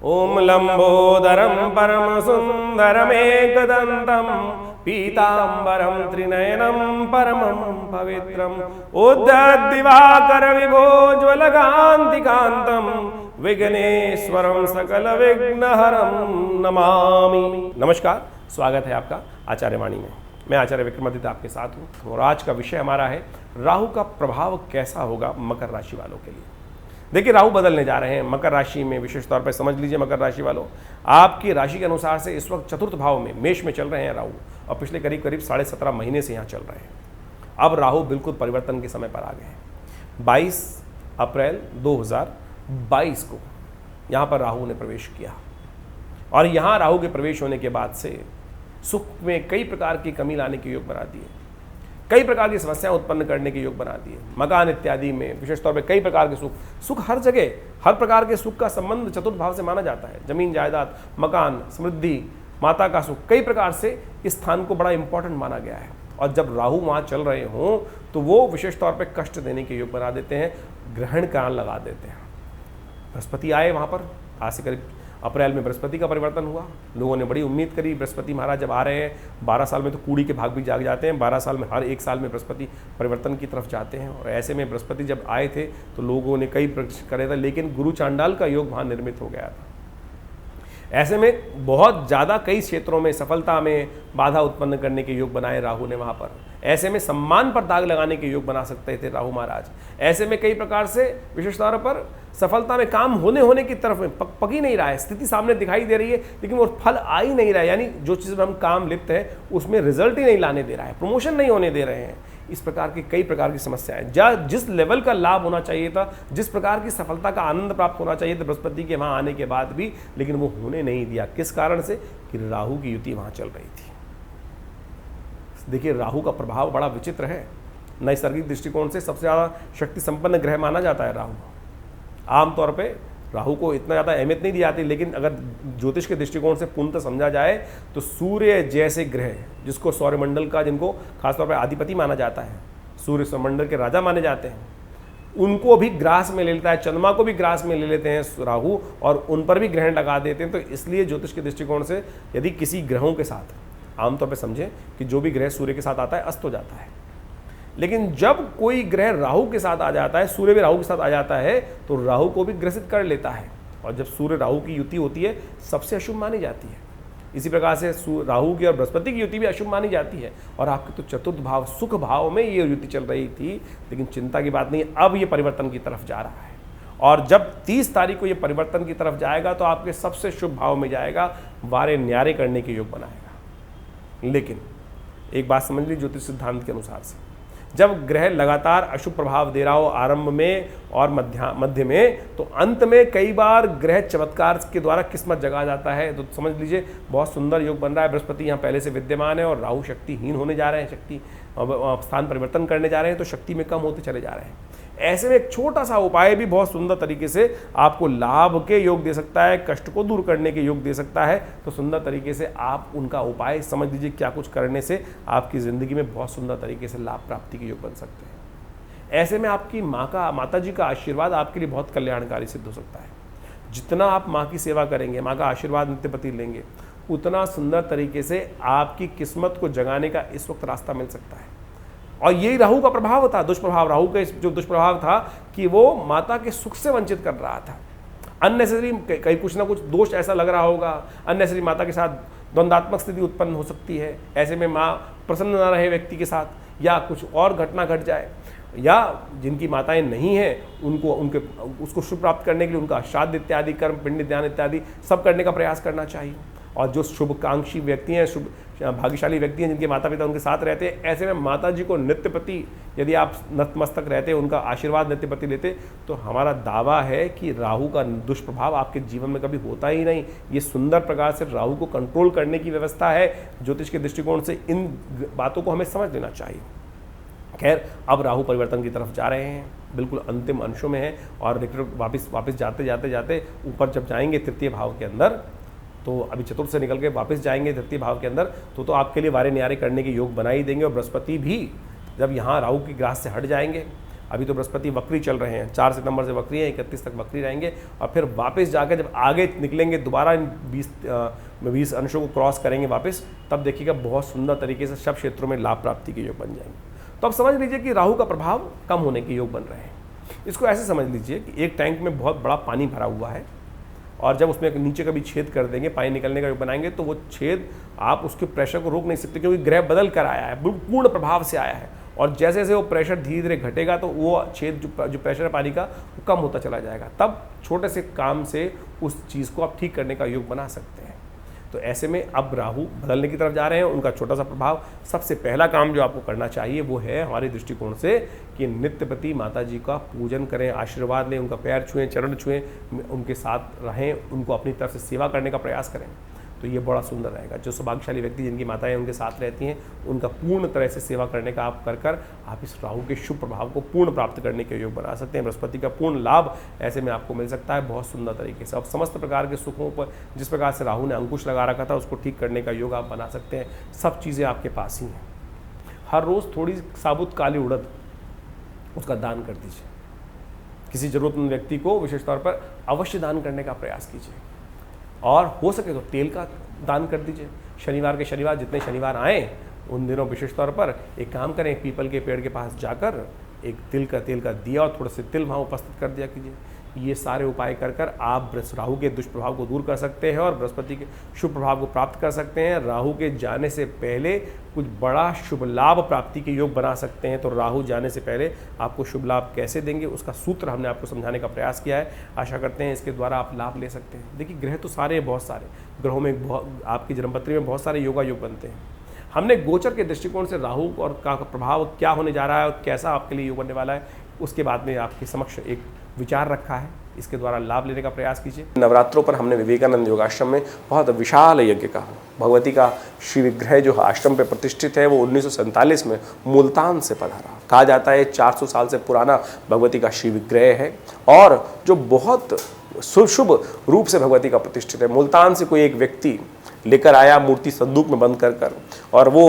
ओम लंबोदरम परम सुंदरमेकदंतम पीतांबरम त्रिनयनम परमं पवित्रम उद्यद्दिवाकर विभोज्वलकांतिकांतम विघ्नेश्वरम सकल विघ्नहरम नमामि। नमस्कार, स्वागत है आपका आचार्य वाणी में। मैं आचार्य विक्रमादित्य आपके साथ हूँ और आज का विषय हमारा है राहु का प्रभाव कैसा होगा मकर राशि वालों के लिए। देखिए, राहु बदलने जा रहे हैं मकर राशि में। विशेष तौर पर समझ लीजिए मकर राशि वालों, आपकी राशि के अनुसार से इस वक्त चतुर्थ भाव में मेष में चल रहे हैं राहु और पिछले करीब 17.5 महीने से यहाँ चल रहे हैं। अब राहु बिल्कुल परिवर्तन के समय पर आ गए हैं। 22 अप्रैल 2022 को यहाँ पर राहु ने प्रवेश किया और यहाँ राहु के प्रवेश होने के बाद से सुख में कई प्रकार की कमी लाने के योग बना दिए, कई प्रकार की समस्याएं उत्पन्न करने के योग बना दिए। मकान इत्यादि में विशेष तौर पे कई प्रकार के सुख हर जगह, हर प्रकार के सुख का संबंध चतुर्थ भाव से माना जाता है। जमीन जायदाद, मकान, समृद्धि, माता का सुख, कई प्रकार से इस स्थान को बड़ा इंपॉर्टेंट माना गया है। और जब राहु वहाँ चल रहे हों तो वो विशेष तौर पर कष्ट देने के योग बना देते हैं, ग्रहण काल लगा देते हैं। बृहस्पति आए वहाँ पर, आज से करीब अप्रैल में बृहस्पति का परिवर्तन हुआ। लोगों ने बड़ी उम्मीद करी, बृहस्पति महाराज जब आ रहे हैं 12 साल में तो कूड़ी के भाग भी जाग जाते हैं। 12 साल में हर एक साल में बृहस्पति परिवर्तन की तरफ जाते हैं और ऐसे में बृहस्पति जब आए थे तो लोगों ने कई प्रश्न करे थे, लेकिन गुरु चांडाल का योग वहाँ निर्मित हो गया था। ऐसे में बहुत ज़्यादा कई क्षेत्रों में सफलता में बाधा उत्पन्न करने के योग बनाए राहु ने वहाँ पर। ऐसे में सम्मान पर दाग लगाने के योग बना सकते थे राहु महाराज। ऐसे में कई प्रकार से विशेष तौर पर सफलता में काम होने की तरफ में पक ही नहीं रहा है, स्थिति सामने दिखाई दे रही है लेकिन वो फल आ ही नहीं रहा है। यानी जो चीज़ में हम काम लिप्त हैं उसमें रिजल्ट ही नहीं लाने दे रहा है, प्रमोशन नहीं होने दे रहे हैं। इस प्रकार की कई प्रकार की समस्याएं, जिस लेवल का लाभ होना चाहिए था, जिस प्रकार की सफलता का आनंद प्राप्त होना चाहिए था बृहस्पति के वहाँ आने के बाद भी, लेकिन वो होने नहीं दिया। किस कारण से? कि राहु की युति वहाँ चल रही थी। देखिए, राहु का प्रभाव बड़ा विचित्र है। नैसर्गिक दृष्टिकोण से सबसे ज़्यादा शक्ति संपन्न ग्रह माना जाता है राहु। आमतौर पे राहु को इतना ज़्यादा अहमियत नहीं दी जाती, लेकिन अगर ज्योतिष के दृष्टिकोण से पूर्णतः समझा जाए तो सूर्य जैसे ग्रह, जिसको सौरमंडल का, जिनको खासतौर पर आधिपति माना जाता है, सूर्य सौरमंडल के राजा माने जाते हैं, उनको भी ग्रास में ले लेता है, चंद्रमा को भी ग्रास में ले लेते हैं राहु और उन पर भी ग्रहण लगा देते हैं। तो इसलिए ज्योतिष के दृष्टिकोण से यदि किसी ग्रहों के साथ, आमतौर पर समझें कि जो भी ग्रह सूर्य के साथ आता है अस्त हो जाता है, लेकिन जब कोई ग्रह राहु के साथ आ जाता है, सूर्य भी राहु के साथ आ जाता है, तो राहु को भी ग्रसित कर लेता है। और जब सूर्य राहु की युति होती है सबसे अशुभ मानी जाती है। इसी प्रकार से राहु की और बृहस्पति की युति भी अशुभ मानी जाती है। और आपके तो चतुर्थ भाव सुख भाव में ये युति चल रही थी, लेकिन चिंता की बात नहीं, अब ये परिवर्तन की तरफ जा रहा है। और जब 30 तारीख को ये परिवर्तन की तरफ जाएगा तो आपके सबसे शुभ भाव में जाएगा, वारे न्यारे करने के योग बनाएगा। लेकिन एक बात समझ ली ज्योतिष सिद्धांत के अनुसार से, जब ग्रह लगातार अशुभ प्रभाव दे रहा हो आरंभ में और मध्य में, तो अंत में कई बार ग्रह चमत्कार के द्वारा किस्मत जगा जाता है। तो समझ लीजिए बहुत सुंदर योग बन रहा है। बृहस्पति यहाँ पहले से विद्यमान है और राहु शक्तिहीन होने जा रहे हैं, शक्ति स्थान परिवर्तन करने जा रहे हैं, तो शक्ति में कम होते चले जा रहे हैं। ऐसे में एक छोटा सा उपाय भी बहुत सुंदर तरीके से आपको लाभ के योग दे सकता है, कष्ट को दूर करने के योग दे सकता है। तो सुंदर तरीके से आप उनका उपाय समझ लीजिए, क्या कुछ करने से आपकी ज़िंदगी में बहुत सुंदर तरीके से लाभ प्राप्ति के योग बन सकते हैं। ऐसे में आपकी माता जी का आशीर्वाद आपके लिए बहुत कल्याणकारी सिद्ध हो सकता है। जितना आप माँ की सेवा करेंगे, माँ का आशीर्वाद नित्यपति लेंगे, उतना सुंदर तरीके से आपकी किस्मत को जगाने का इस वक्त रास्ता मिल सकता है। और यही राहु का प्रभाव था, दुष्प्रभाव। राहु का जो दुष्प्रभाव था कि वो माता के सुख से वंचित कर रहा था। अननेसेसरी कहीं कुछ ना कुछ दोष ऐसा लग रहा होगा, अननेसेसरी माता के साथ द्वंद्वात्मक स्थिति उत्पन्न हो सकती है। ऐसे में माँ प्रसन्न ना रहे व्यक्ति के साथ, या कुछ और घटना घट जाए, या जिनकी माताएं नहीं हैं उनको उसको शुभ प्राप्त करने के लिए उनका श्राद्ध इत्यादि कर्म, पिंड दान इत्यादि सब करने का प्रयास करना चाहिए। और जो शुभकांक्षी व्यक्ति हैं, शुभ भाग्यशाली व्यक्ति हैं, जिनके माता पिता उनके साथ रहते हैं, ऐसे में माता जी को नित्यपति यदि आप नतमस्तक रहते, उनका आशीर्वाद नित्यपति लेते, तो हमारा दावा है कि राहु का दुष्प्रभाव आपके जीवन में कभी होता ही नहीं। ये सुंदर प्रकार से राहु को कंट्रोल करने की व्यवस्था है। ज्योतिष के दृष्टिकोण से इन बातों को हमें समझ लेना चाहिए। खैर, अब राहु परिवर्तन की तरफ जा रहे हैं, बिल्कुल अंतिम अंशों में है और वापस जाते ऊपर जब जाएंगे तृतीय भाव के अंदर, तो अभी चतुर्थ से निकल के वापस जाएंगे तृतीय भाव के अंदर, तो आपके लिए वारे न्यारे करने के योग बना ही देंगे। और बृहस्पति भी जब यहाँ राहु की ग्रास से हट जाएंगे, अभी तो बृहस्पति वक्री चल रहे हैं, 4 सितंबर से वक्री है, 31 तक वक्री रहेंगे और फिर वापस जाकर जब आगे निकलेंगे दोबारा 20 अंशों को क्रॉस करेंगे वापस, तब देखिएगा बहुत सुंदर तरीके से सब क्षेत्रों में लाभ प्राप्ति के योग बन जाएंगे। तो अब समझ लीजिए कि राहु का प्रभाव कम होने के योग बन रहे हैं। इसको ऐसे समझ लीजिए कि एक टैंक में बहुत बड़ा पानी भरा हुआ है और जब उसमें नीचे कभी छेद कर देंगे, पानी निकलने का योग बनाएंगे, तो वो छेद आप उसके प्रेशर को रोक नहीं सकते, क्योंकि ग्रह बदल कर आया है, पूर्ण प्रभाव से आया है। और जैसे जैसे वो प्रेशर धीरे धीरे घटेगा तो वो छेद जो प्रेशर है पानी का वो कम होता चला जाएगा। तब छोटे से काम से उस चीज़ को आप ठीक करने का योग बना सकते हैं। तो ऐसे में अब राहु बदलने की तरफ जा रहे हैं, उनका छोटा सा प्रभाव। सबसे पहला काम जो आपको करना चाहिए वो है हमारे दृष्टिकोण से कि नित्य प्रति माता जी का पूजन करें, आशीर्वाद लें, उनका पैर छुएं, चरण छुएं, उनके साथ रहें, उनको अपनी तरफ से सेवा करने का प्रयास करें। तो ये बड़ा सुंदर रहेगा। जो सौभाग्यशाली व्यक्ति जिनकी माताएं उनके साथ रहती हैं, उनका पूर्ण तरह से सेवा करने का आप कर आप इस राहु के शुभ प्रभाव को पूर्ण प्राप्त करने के योग बना सकते हैं। बृहस्पति का पूर्ण लाभ ऐसे में आपको मिल सकता है बहुत सुंदर तरीके से। अब समस्त प्रकार के सुखों पर जिस प्रकार से राहु ने अंकुश लगा रखा था, उसको ठीक करने का योग आप बना सकते हैं। सब चीज़ें आपके पास ही हैं। हर रोज़ थोड़ी साबुत काली उड़द उसका दान कर दीजिए। किसी जरूरतमंद व्यक्ति को विशेष तौर पर अवश्य दान करने का प्रयास कीजिए और हो सके तो तेल का दान कर दीजिए। शनिवार के शनिवार जितने शनिवार आए उन दिनों विशेष तौर पर एक काम करें, पीपल के पेड़ के पास जाकर एक तेल का दिया और थोड़े से तिल वहाँ उपस्थित कर दिया कीजिए। ये सारे उपाय कर आप राहु के दुष्प्रभाव को दूर कर सकते हैं और बृहस्पति के शुभ प्रभाव को प्राप्त कर सकते हैं। राहु के जाने से पहले कुछ बड़ा शुभ लाभ प्राप्ति के योग बना सकते हैं। तो राहु जाने से पहले आपको शुभ लाभ कैसे देंगे उसका सूत्र हमने आपको समझाने का प्रयास किया है। आशा करते हैं इसके द्वारा आप लाभ ले सकते हैं। देखिए ग्रह तो सारे बहुत सारे ग्रहों में आपकी जन्मपत्री में बहुत सारे योग बनते हैं। हमने गोचर के दृष्टिकोण से राहु और का प्रभाव क्या होने जा रहा है और कैसा आपके लिए योग बनने वाला है उसके बाद में आपके समक्ष एक विचार रखा है। इसके द्वारा लाभ लेने का प्रयास कीजिए। नवरात्रों पर हमने विवेकानंद योगाश्रम में बहुत विशाल यज्ञ का भगवती का श्री विग्रह जो आश्रम पे प्रतिष्ठित है वो 1947 में मुल्तान से पधारा। कहा जाता है 400 साल से पुराना भगवती का श्री विग्रह है और जो बहुत शुभ रूप से भगवती का प्रतिष्ठित है। मुल्तान से कोई एक व्यक्ति लेकर आया मूर्ति संदूक में बंद कर और वो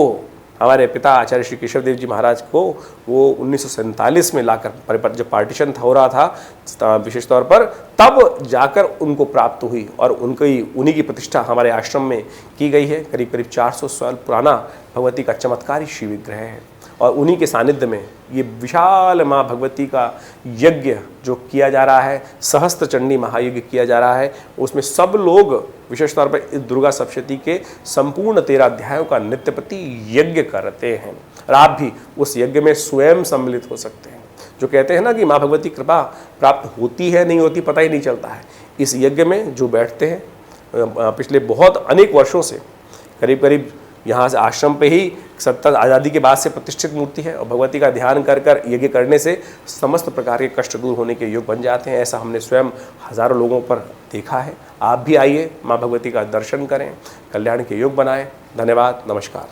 हमारे पिता आचार्य श्री केशव देव जी महाराज को वो 1947 में लाकर जब पार्टीशन हो रहा था विशेष तौर पर, तब जाकर उनको प्राप्त हुई और उन्हीं की प्रतिष्ठा हमारे आश्रम में की गई है। करीब करीब 400 साल पुराना भगवती का चमत्कारी शिव विग्रह है और उन्हीं के सानिध्य में ये विशाल माँ भगवती का यज्ञ जो किया जा रहा है, सहस्त्र चंडी महायज्ञ किया जा रहा है, उसमें सब लोग विशेष तौर पर इस दुर्गा सप्तशती के संपूर्ण 13 अध्यायों का नित्य प्रति यज्ञ करते हैं और आप भी उस यज्ञ में स्वयं सम्मिलित हो सकते हैं। जो कहते हैं ना कि माँ भगवती कृपा प्राप्त होती है नहीं होती पता ही नहीं चलता है। इस यज्ञ में जो बैठते हैं पिछले बहुत अनेक वर्षों से करीब यहाँ से आश्रम पे ही 70 आज़ादी के बाद से प्रतिष्ठित मूर्ति है और भगवती का ध्यान कर यज्ञ करने से समस्त प्रकार के कष्ट दूर होने के योग बन जाते हैं। ऐसा हमने स्वयं हज़ारों लोगों पर देखा है। आप भी आइए, माँ भगवती का दर्शन करें, कल्याण के योग बनाएं। धन्यवाद, नमस्कार।